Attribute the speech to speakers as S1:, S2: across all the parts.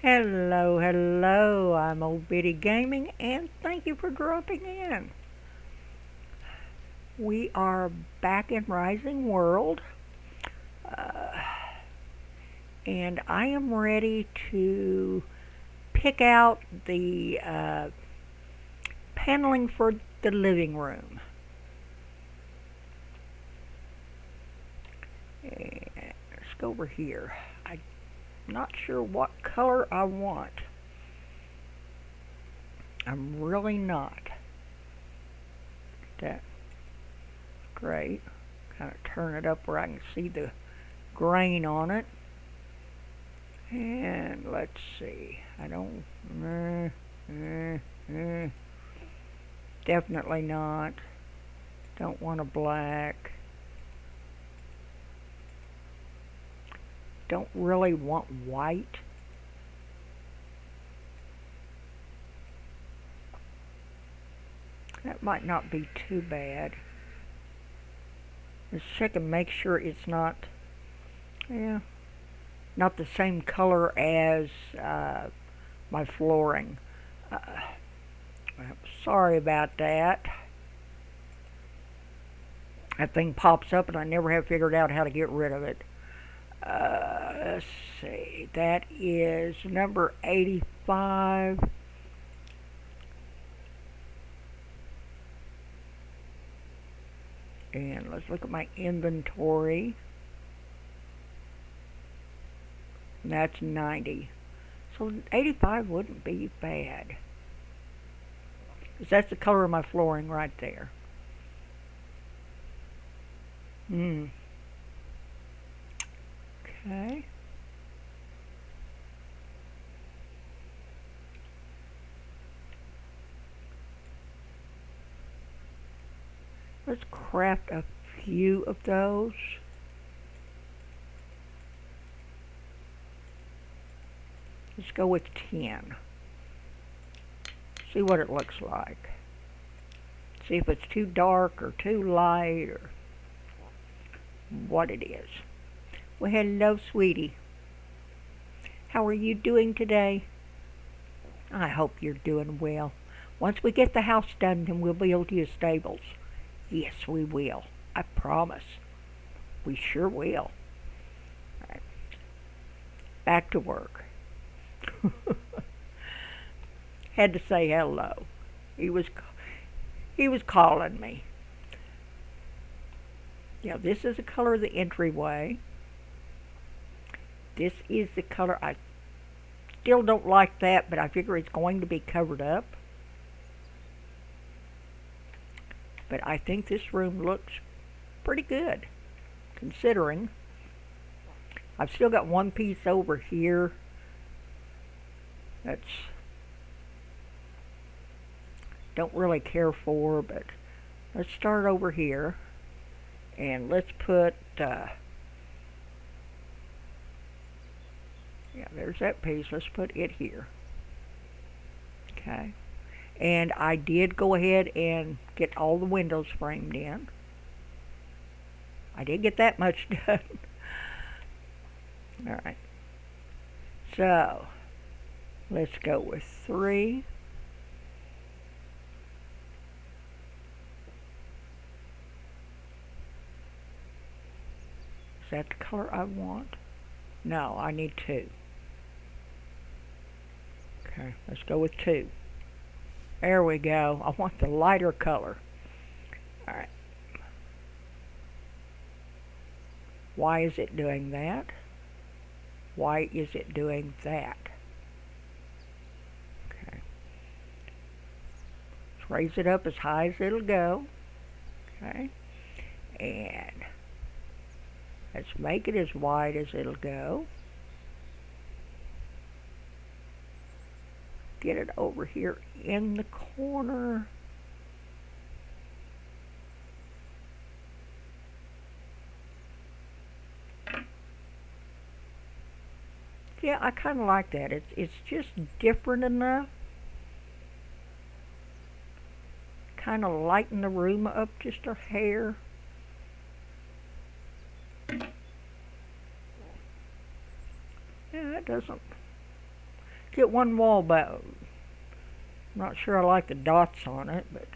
S1: Hello, hello, I'm Old Biddy Gaming, and thank you for dropping in. We are back in Rising World, uh, and I am ready to pick out the paneling for the living room. And let's go over here. I'm not sure what color I want. I'm really not. That's great. Kind of turn it up where I can see the grain on it. And let's see. I don't. Definitely not. Don't want a black. Don't really want white. That might not be too bad. Let's check and make sure it's not, not the same color as my flooring. Sorry about that. That thing pops up and I never have figured out how to get rid of it. Let's see. That is number 85. And let's look at my inventory. And that's 90. So 85 wouldn't be bad. Because that's the color of my flooring right there. Okay. Let's craft a few of those. Let's go with 10. See what it looks like. See if it's too dark or too light or what it is. Well, hello, sweetie. How are you doing today? I hope you're doing well. Once we get the house done, then we'll build you stables. Yes, we will. I promise. We sure will. All right. Back to work. Had to say hello. He was calling me. Yeah, this is the color of the entryway. This is the color. I still don't like that, but I figure it's going to be covered up. But I think this room looks pretty good, considering. I've still got one piece over here that's don't really care for, but let's start over here and let's put yeah, there's that piece. Let's put it here. Okay. And I did go ahead and get all the windows framed in. I did get that much done. Alright. So, let's go with 3. Is that the color I want? No, I need 2. Okay, let's go with 2. There we go. I want the lighter color. Alright. Why is it doing that? Why is it doing that? Okay. Let's raise it up as high as it'll go. Okay. And let's make it as wide as it'll go. Get it over here in the corner. Yeah, I kind of like that. It's just different enough. Kind of lighten the room up just a hair. Yeah, that doesn't get one wall back. I'm not sure I like the dots on it, but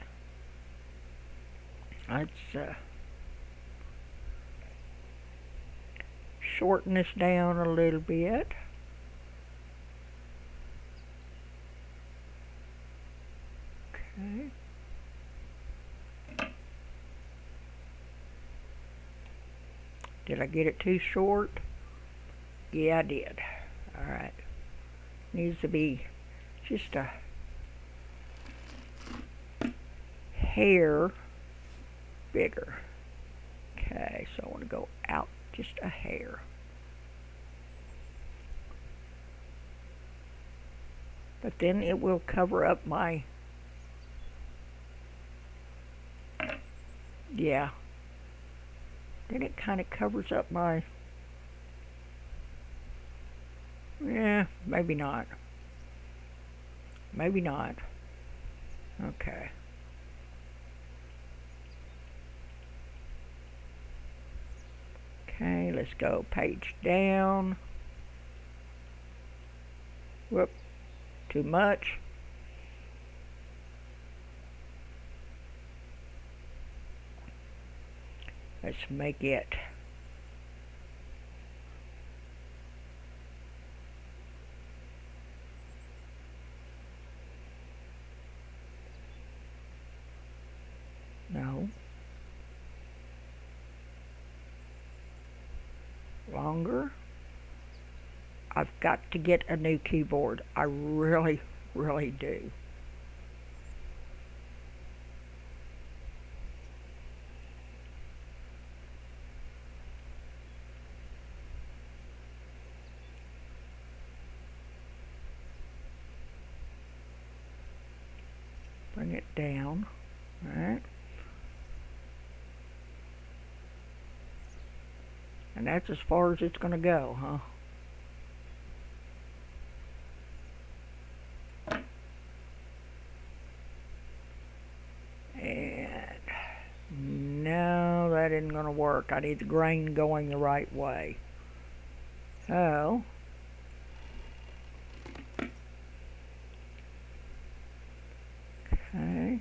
S1: let's shorten this down a little bit. Okay. Did I get it too short? Yeah, I did. Alright. Needs to be just a hair bigger. Okay, so I want to go out just a hair. But then it will cover up my, yeah, then it kind of covers up my, yeah, maybe not. Maybe not. Okay. Okay, let's go page down. Whoop, too much. Let's make it no longer. I've got to get a new keyboard. I really, really do. Bring it down. Alright. And that's as far as it's going to go, huh? And no, that isn't going to work. I need the grain going the right way. So, okay.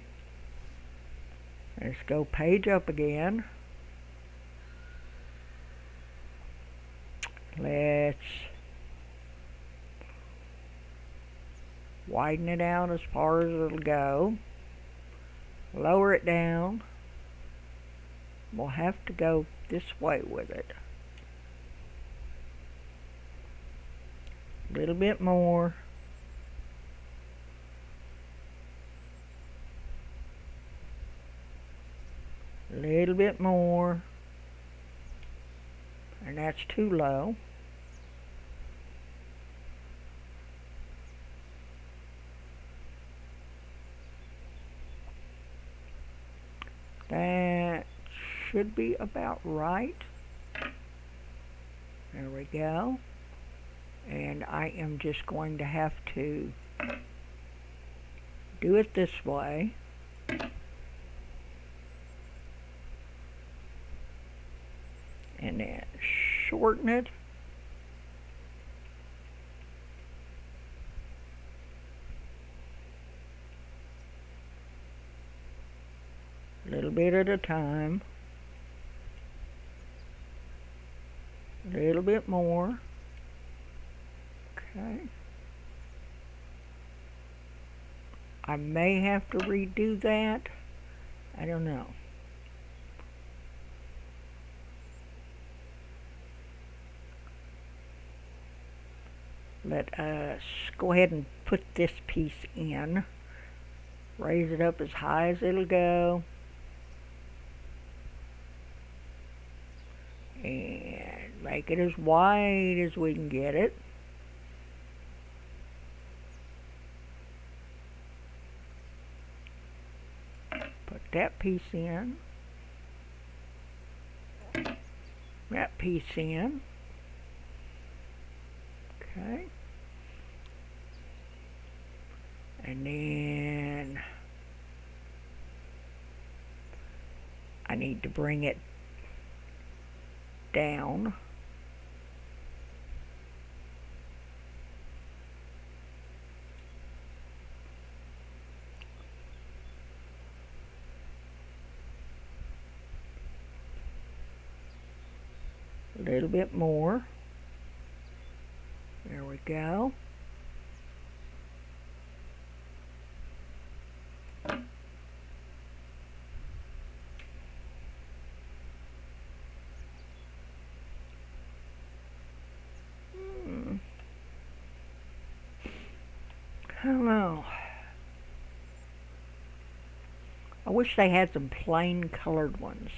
S1: Let's go page up again. Let's widen it out as far as it'll go. Lower it down. We'll have to go this way with it. A little bit more. A little bit more. And that's too low. That should be about right. There we go. And I am just going to have to do it this way. And then shorten it. A little bit at a time. A little bit more. Okay. I may have to redo that. I don't know. Let us go ahead and put this piece in. Raise it up as high as it'll go. And make it as wide as we can get it. Put that piece in. That piece in. Okay. And then I need to bring it down. little bit more. There we go. I don't know. I wish they had some plain colored ones.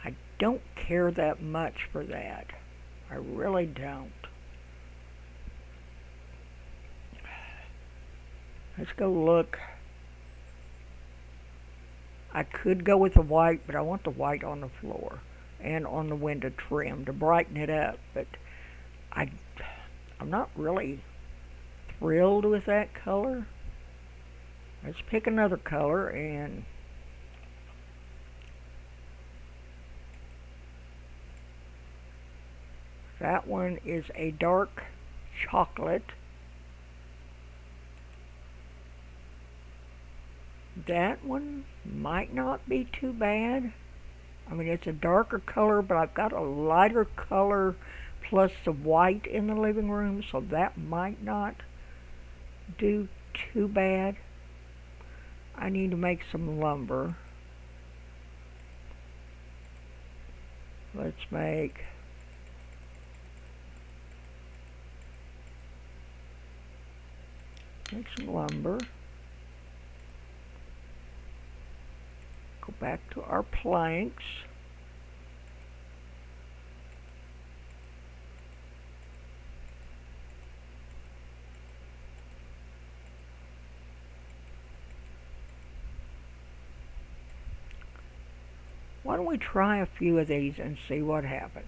S1: I don't care that much for that. I really don't. Let's go look. I could go with the white, but I want the white on the floor and on the window trim to brighten it up. But I'm not really thrilled with that color. Let's pick another color, and that one is a dark chocolate. That one might not be too bad. I mean, it's a darker color, but I've got a lighter color plus the white in the living room, so that might not do too bad. I need to make some lumber. Let's make some lumber. Go back to our planks. Why don't we try a few of these and see what happens?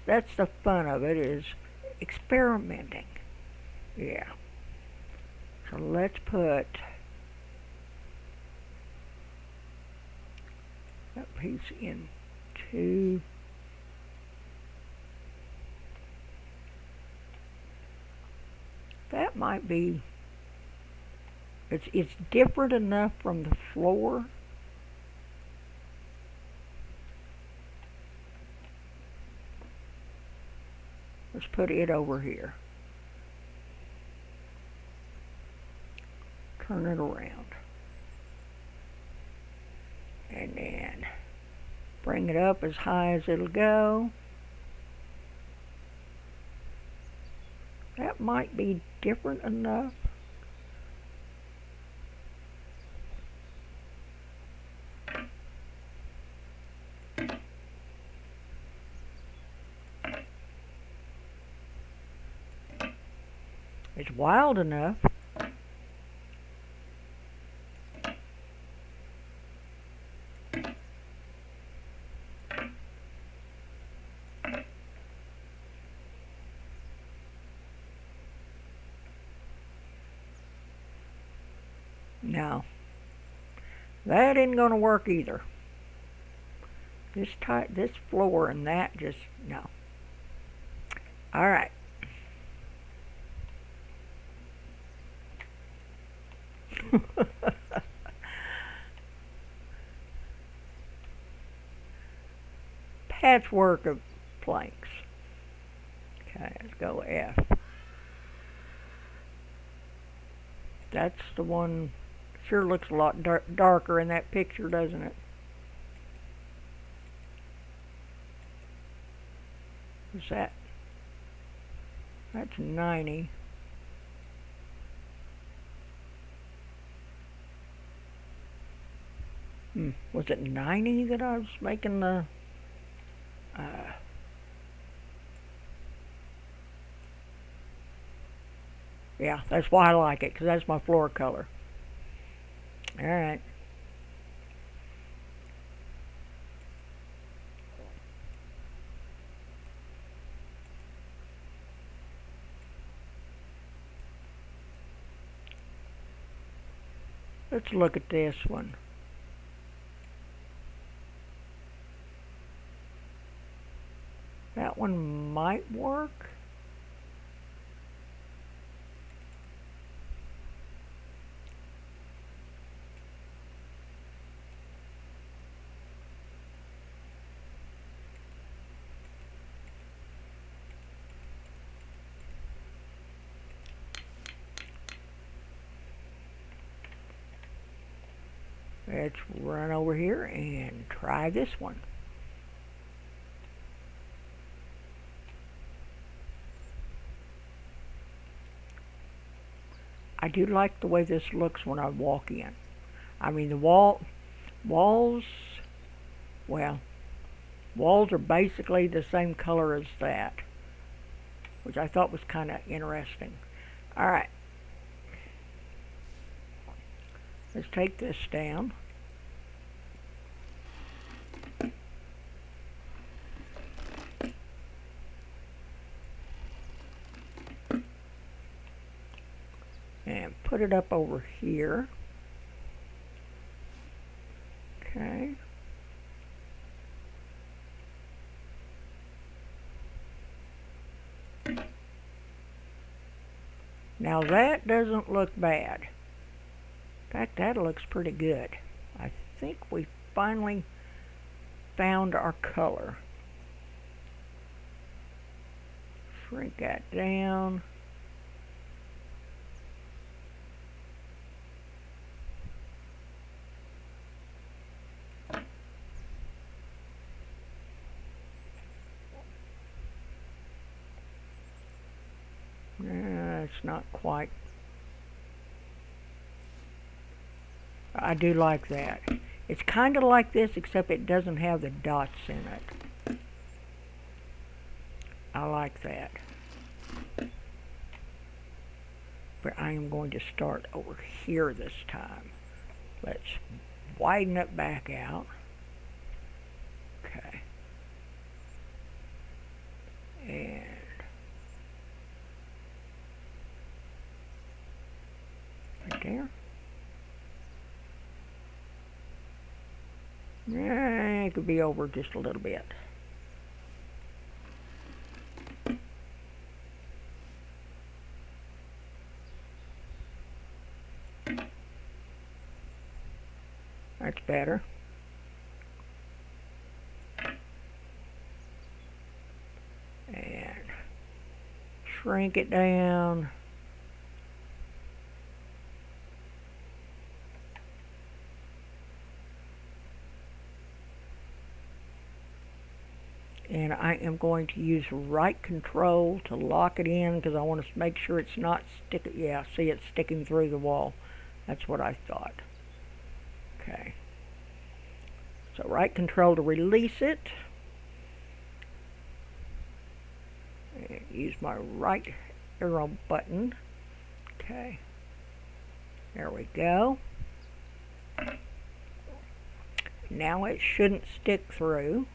S1: That's the fun of it, is experimenting. Yeah. So let's put that piece in two. That might be, it's different enough from the floor. Let's put it over here. Turn it around. And then bring it up as high as it'll go. That might be different enough. It's wild enough. No, that ain't gonna work either. This floor and that just, no. All right. Patchwork of planks. Okay, let's go F. That's the one. Sure looks a lot darker in that picture, doesn't it? What's that? That's 90. Was it 90 that I was making the... yeah, that's why I like it, because that's my floor color. Alright. Let's look at this one. That one might work. Let's run over here and try this one. I do like the way this looks when I walk in. I mean, the walls, well, walls are basically the same color as that, which I thought was kind of interesting. All right, let's take this down. And put it up over here. Okay. Now that doesn't look bad. In fact, that looks pretty good. I think we finally found our color. Shrink that down. It's not quite. I do like that. It's kind of like this, except it doesn't have the dots in it. I like that. But I am going to start over here this time. Let's widen it back out. Okay. And right there. It could be over just a little bit. That's better. And shrink it down. And I am going to use right control to lock it in because I want to make sure it's not sticking. Yeah, see, it's sticking through the wall. That's what I thought. Okay. So right control to release it. And use my right arrow button. Okay. There we go. Now it shouldn't stick through.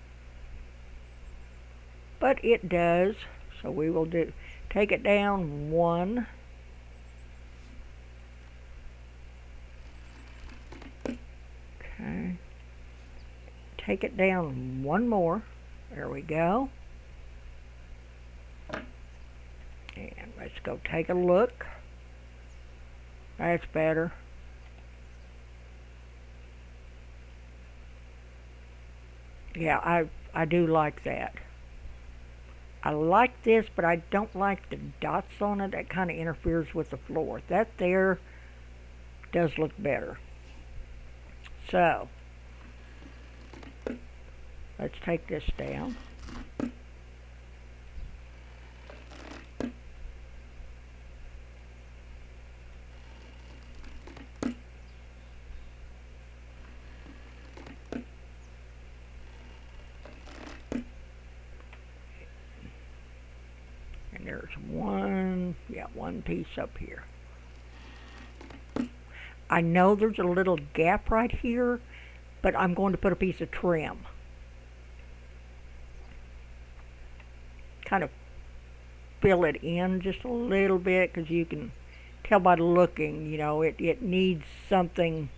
S1: But it does, so we will take it down one. Okay. Take it down one more. There we go. And let's go take a look. That's better. Yeah, I do like that. I like this, but I don't like the dots on it. That kind of interferes with the floor. That there does look better. So, let's take this down. And there's one piece up here. I know there's a little gap right here, but I'm going to put a piece of trim. Kind of fill it in just a little bit because you can tell by looking, you know, it needs something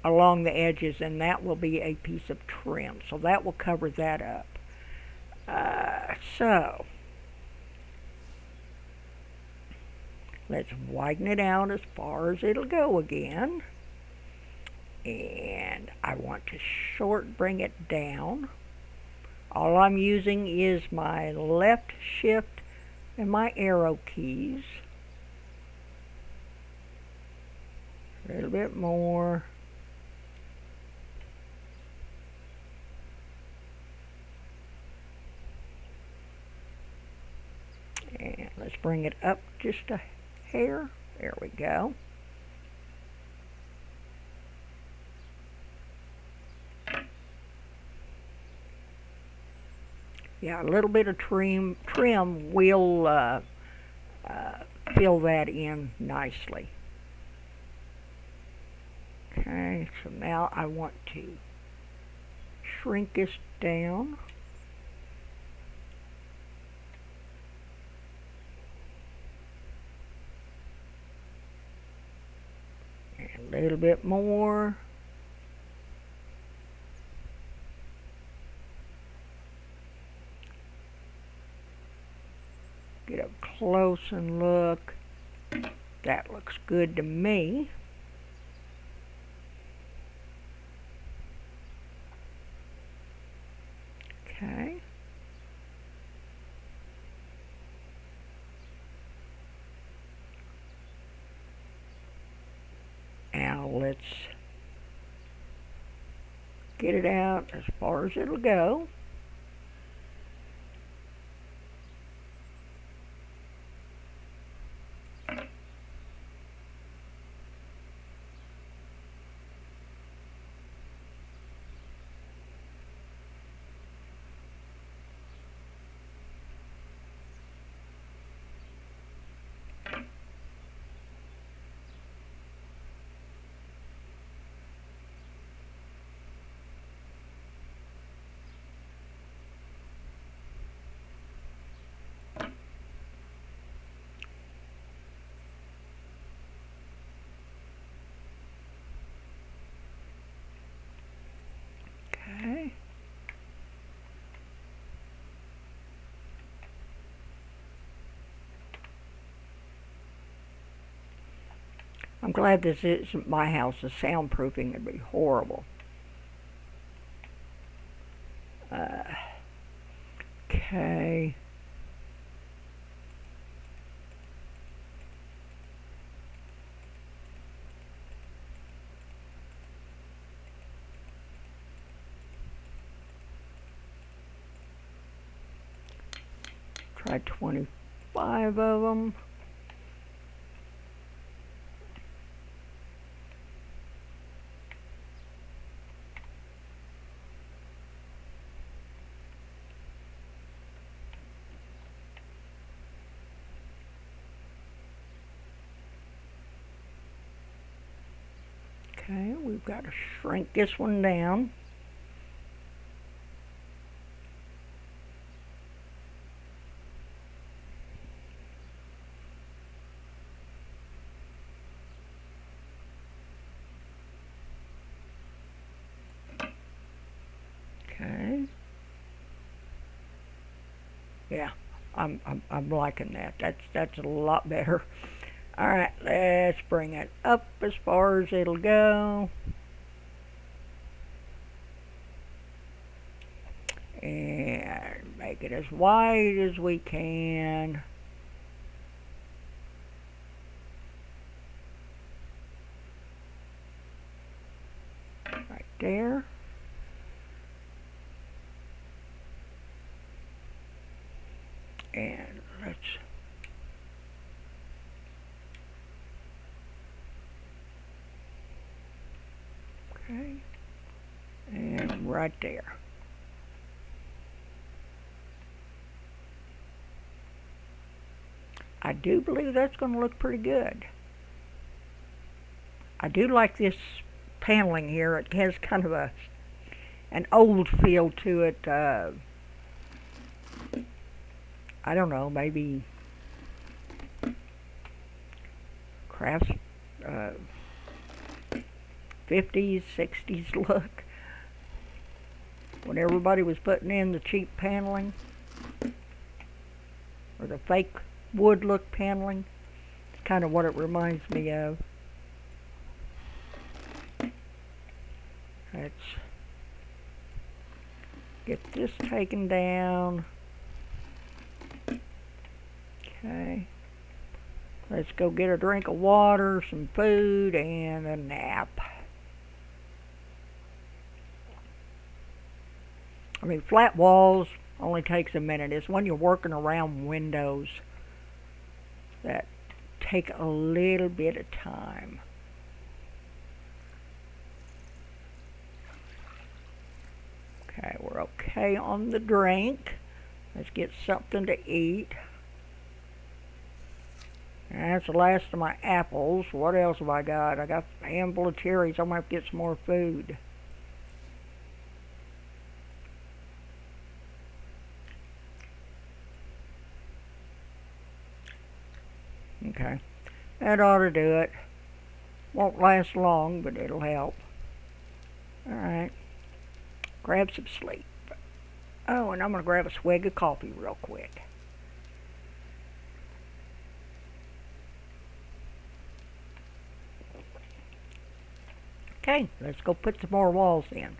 S1: along the edges, and that will be a piece of trim. So that will cover that up. So let's widen it out as far as it'll go again. And I want to bring it down. All I'm using is my left shift and my arrow keys. A little bit more. bring it up just a hair. There we go. Yeah, a little bit of trim will fill that in nicely. Okay, so now I want to shrink this down. And a little bit more. Get up close and look. That looks good to me. Okay. Now let's get it out as far as it'll go. Okay. I'm glad this isn't my house. The soundproofing would be horrible. Okay. Try 25 of them. Okay, we've got to shrink this one down. Okay. Yeah, I'm liking that. That's a lot better. All right, let's bring it up as far as it'll go. And make it as wide as we can. Right there. And let's okay, and right there. I do believe that's going to look pretty good. I do like this paneling here. It has kind of an old feel to it. I don't know, maybe crafts, 50s, 60s look. When everybody was putting in the cheap paneling, or the fake wood look paneling. It's kind of what it reminds me of. Let's get this taken down. Okay. Let's go get a drink of water, some food, and a nap. I mean, flat walls only takes a minute. It's when you're working around windows that take a little bit of time. Okay, we're okay on the drink. Let's get something to eat. And that's the last of my apples. What else have I got? I got a handful of cherries. I might get some more food. Okay, that ought to do it. Won't last long, but it'll help. Alright, grab some sleep. Oh, and I'm going to grab a swig of coffee real quick. Okay, let's go put some more walls in.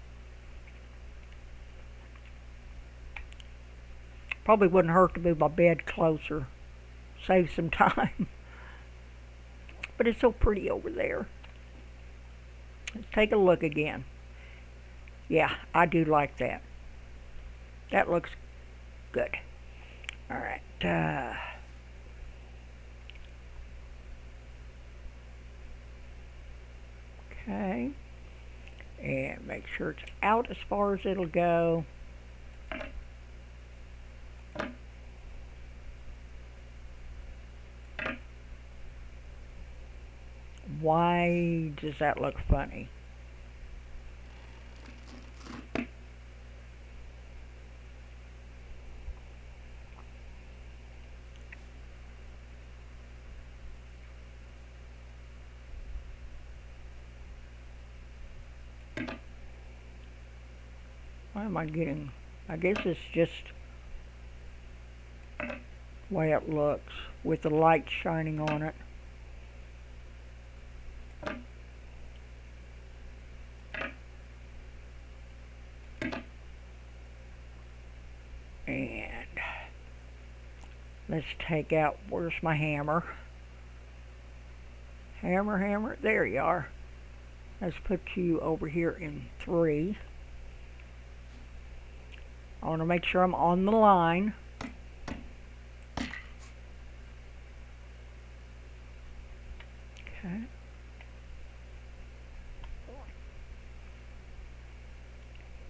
S1: Probably wouldn't hurt to move my bed closer. Save some time. But it's so pretty over there. Let's take a look again. Yeah, I do like that. That looks good. Alright. Okay. And make sure it's out as far as it'll go. Why does that look funny? Why am I getting... I guess it's just the way it looks with the light shining on it. And let's take out, where's my hammer? Hammer, hammer, there you are. Let's put you over here in 3. I want to make sure I'm on the line. Okay.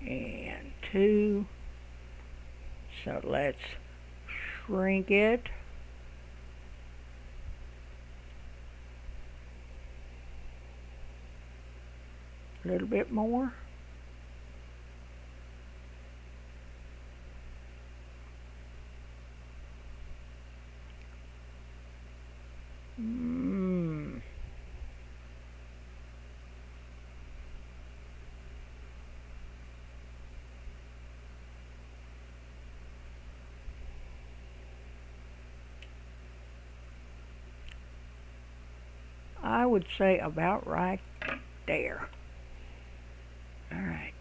S1: And 2. So let's shrink it. A little bit more. I would say about right there. All right.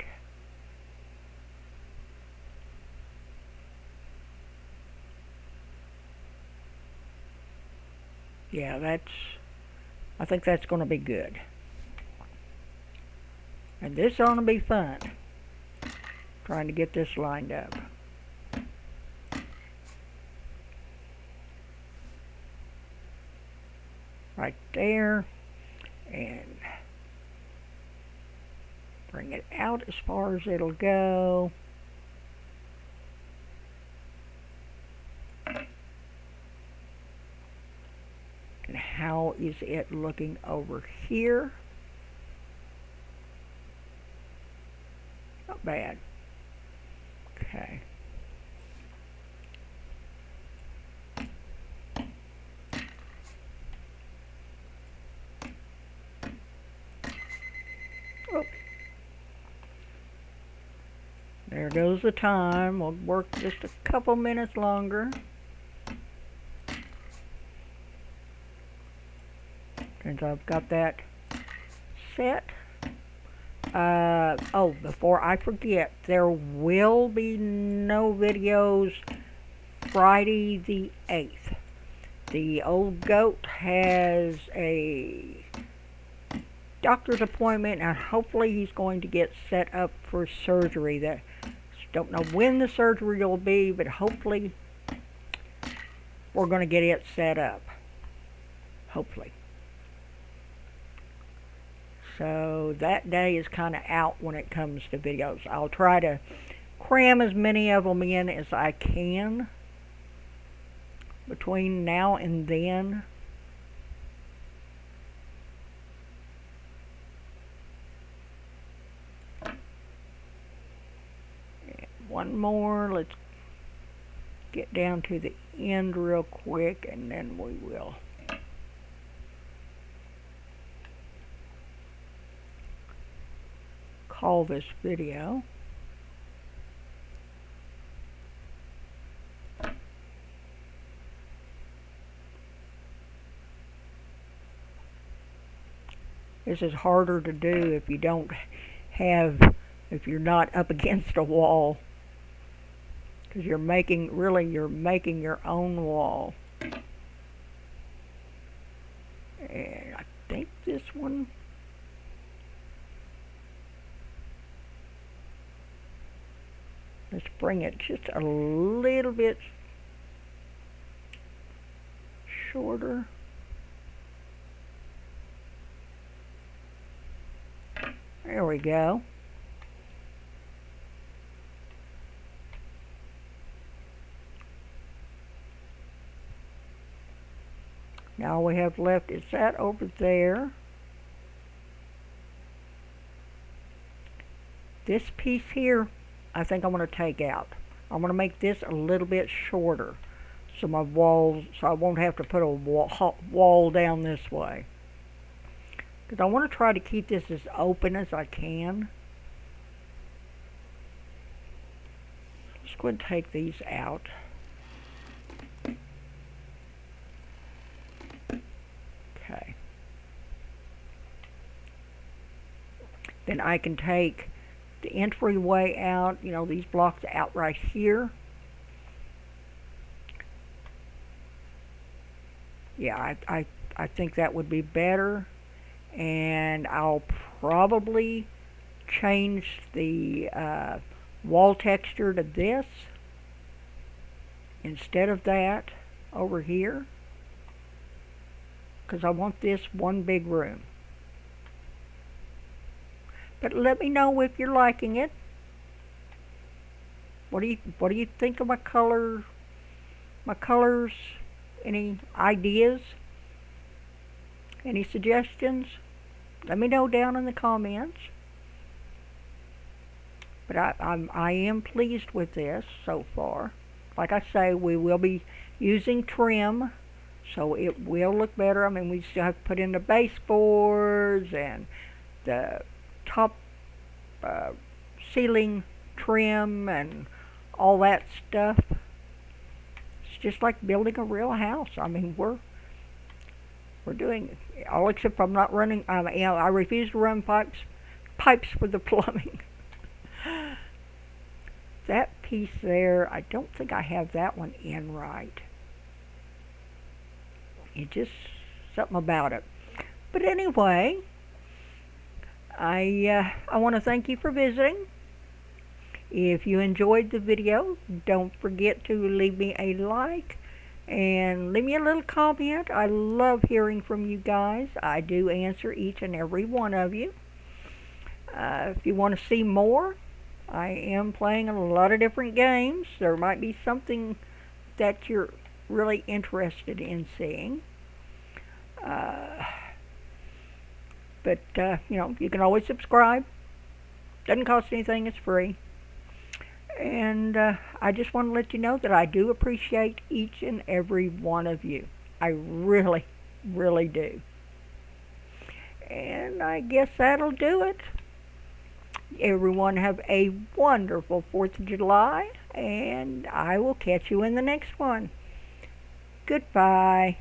S1: Yeah, I think that's going to be good. And this ought to be fun. Trying to get this lined up. Right there. And bring it out as far as it'll go. And how is it looking over here? Not bad. Okay. Oh. There goes the time. We'll work just a couple minutes longer. Since I've got that set. Oh, before I forget, there will be no videos Friday the 8th. The old goat has a doctor's appointment, and hopefully he's going to get set up for surgery. Don't know when the surgery will be, but hopefully we're going to get it set up. hopefully. So that day is kind of out when it comes to videos. I'll try to cram as many of them in as I can between now and then. And one more. Let's get down to the end real quick, and then we will call this video. This is harder to do if you don't have, if you're not up against a wall, because you're making your own wall. And I think this one, let's bring it just a little bit shorter. There we go. Now all we have left is that over there. This piece here, I think I'm going to take out. I'm going to make this a little bit shorter, so my walls, so I won't have to put a wall down this way. Because I want to try to keep this as open as I can. Let's go ahead and take these out. Okay. Then I can take the entryway out, you know, these blocks out right here. Yeah, I think that would be better. And I'll probably change the wall texture to this instead of that over here, because I want this one big room. But let me know if you're liking it. What do you think of my colors? Any ideas? Any suggestions? Let me know down in the comments. But I am pleased with this so far. Like I say, we will be using trim, so it will look better. I mean, we still have to put in the baseboards and the top ceiling trim and all that stuff. It's just like building a real house. I mean, we're doing all except I'm not running. You know, I refuse to run pipes for the plumbing. That piece there, I don't think I have that one in right. It just something about it. But anyway, I want to thank you for visiting. If you enjoyed the video, don't forget to leave me a like and leave me a little comment. I love hearing from you guys. I do answer each and every one of you. If you want to see more, I am playing a lot of different games. There might be something that you're really interested in seeing. But you know, you can always subscribe. Doesn't cost anything, it's free. And I just want to let you know that I do appreciate each and every one of you. I really, really do. And I guess that'll do it. Everyone have a wonderful 4th of July, and I will catch you in the next one. Goodbye.